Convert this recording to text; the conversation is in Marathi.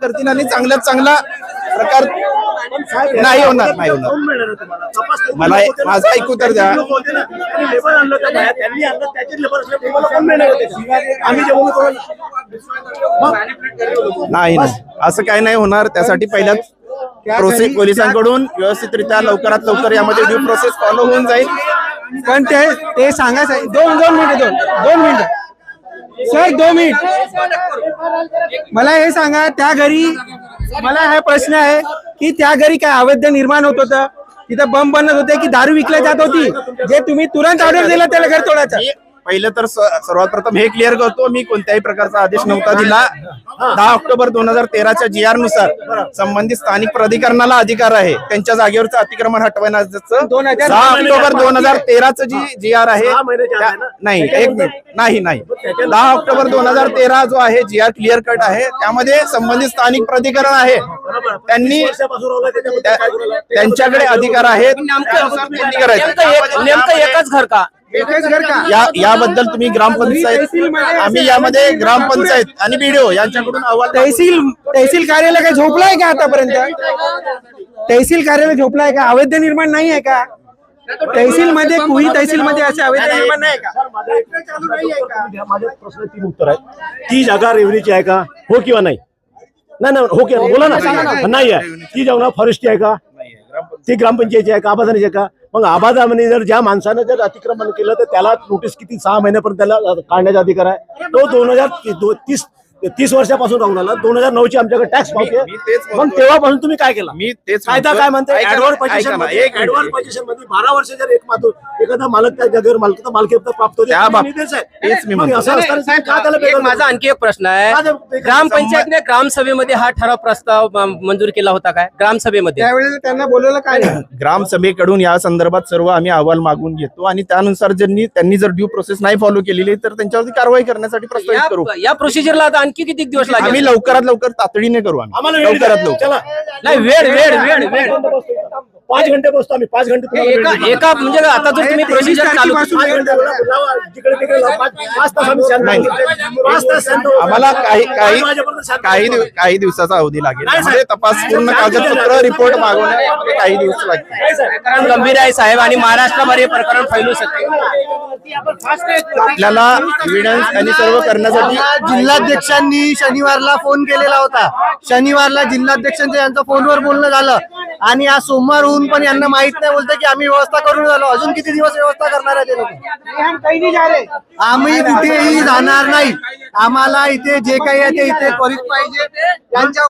करतील आणि चांगल्यात चांगला प्रकार नाही होणार. मला माझं ऐकू तर द्या. नाही असं काही नाही होणार. त्यासाठी पहिल्याच प्रोसेस पोलिसांकडून व्यवस्थितरित्या लवकरात लवकर यामध्ये ड्यू प्रोसेस फॉलो होऊन जाईल. पण ते सांगायचं. दोन मिनिट सर, 2 मिनिट. मला हे सांगा, त्या घरी मला हा प्रश्न आहे की त्या घरी काय अवैध निर्माण होत होतं, तिथं बंब बनत होते की दारू विकली जात होती, जे तुम्ही तुरंत ऑर्डर दिला त्याला घर तोडायचं? पहिलं तर सर्वात प्रथम हे क्लिअर करतो, मी कोणत्याही प्रकारचा आदेश नव्हता दिला. 10 ऑक्टोबर 2013च्या GR नुसार संबंधित स्थानिक प्राधिकरणाला अधिकार आहे त्यांच्या जागेवरचं अतिक्रमण हटवण्याचं. 10 ऑक्टोबर 2013चं जी GR आहे, नाही एक मिनिट, नाही 10 ऑक्टोबर 2013 जो आहे GR क्लिअर कट आहे, त्यामध्ये संबंधित स्थानिक प्राधिकरण आहे, त्यांनी त्यांच्याकडे अधिकार आहेत. नेमकं एकच घर का? याबद्दल तुम्ही ग्रामपंचायत, आम्ही यामध्ये ग्रामपंचायत आणि BDO यांच्याकडून अहवाल. तहसील कार्यालय काय झोपलाय का आतापर्यंत? तहसील कार्यालय झोपलाय का? अवैध निर्माण नाही आहे का तहसील मध्ये? कुही तहसील मध्ये असे अवैध निर्माण नाही का? माझ्या प्रश्न 3 उत्तर आहेत. ती जागा रेव्हन्यूची आहे का? हो किंवा नाही? नाही हो किंवा बोला ना. नाही आहे. ती जागा फॉरेस्टची आहे का? ती ग्रामपंचायतची आहे का? आबादानीची आहे का? मग आबादाने जर ज्या माणसानं जर अतिक्रमण केलं तर त्याला नोटीस किती 6 महिन्यापर्यंत त्याला काढण्याचा अधिकार आहे. तो 2030 वर्षापासून राहून आला. 2009 ची आमच्याकडे टॅक्स पावती आहे. मग तेव्हापासून तुम्ही काय केला? मी तेच कायदा काय म्हणते? ऍडव्हान्स पोझिशन मध्ये 12 वर्ष जर एखादा मालक त्या जागेवर मालकीहक्क प्राप्त होते, माझा आणखी एक प्रश्न आहे. ग्रामपंचायतने ग्रामसभेमध्ये हा ठराव प्रस्ताव मंजूर केला होता काय? ग्रामसभेमध्ये त्यावेळेस त्यांना बोलवलं काय? ग्रामसभेकडून या संदर्भात सर्व आम्ही अहवाल मागून घेतो आणि त्यानुसार त्यांनी जर ड्यू प्रोसेस नाही फॉलो केलेली तर त्यांच्यावरती कारवाई करण्यासाठी प्रस्तावित करू. या प्रोसिजरला आता आणखी किती दिवस लागेल? आम्ही लवकरात लवकर तातडीने करू. आम्ही लवकरात लवकर. नाही, वेळ 5 घंटे बसतो आम्ही. 5 घंटे एका म्हणजे आता जर तुम्ही प्रोसिजर चालू आम्हाला काही दिवसाचा अवधी लागेल. म्हणजे तपास पूर्ण कागदपत्र रिपोर्ट मागवण्यामध्ये काही दिवस लागतील. प्रकरण गंभीर आहे साहेब आणि महाराष्ट्रावर हे प्रकरण फैलू शकते. आपल्याला एव्हिडन्स आणि सर्व करण्यासाठी जिल्हाध्यक्षांनी शनिवारला फोन केलेला होता. शनिवारला जिल्हाध्यक्षांचं यांचं फोनवर बोलणं झालं आणि आज सोमवार होऊन पण यांना माहित नाही, बोलते की आम्ही व्यवस्था करून झालो. अजून किती दिवस व्यवस्था करणार आहे ते लोक? आम्ही कुठेही जाणार नाही. आम्हाला इथे जे काही आहे ते इथे त्वरित पाहिजे.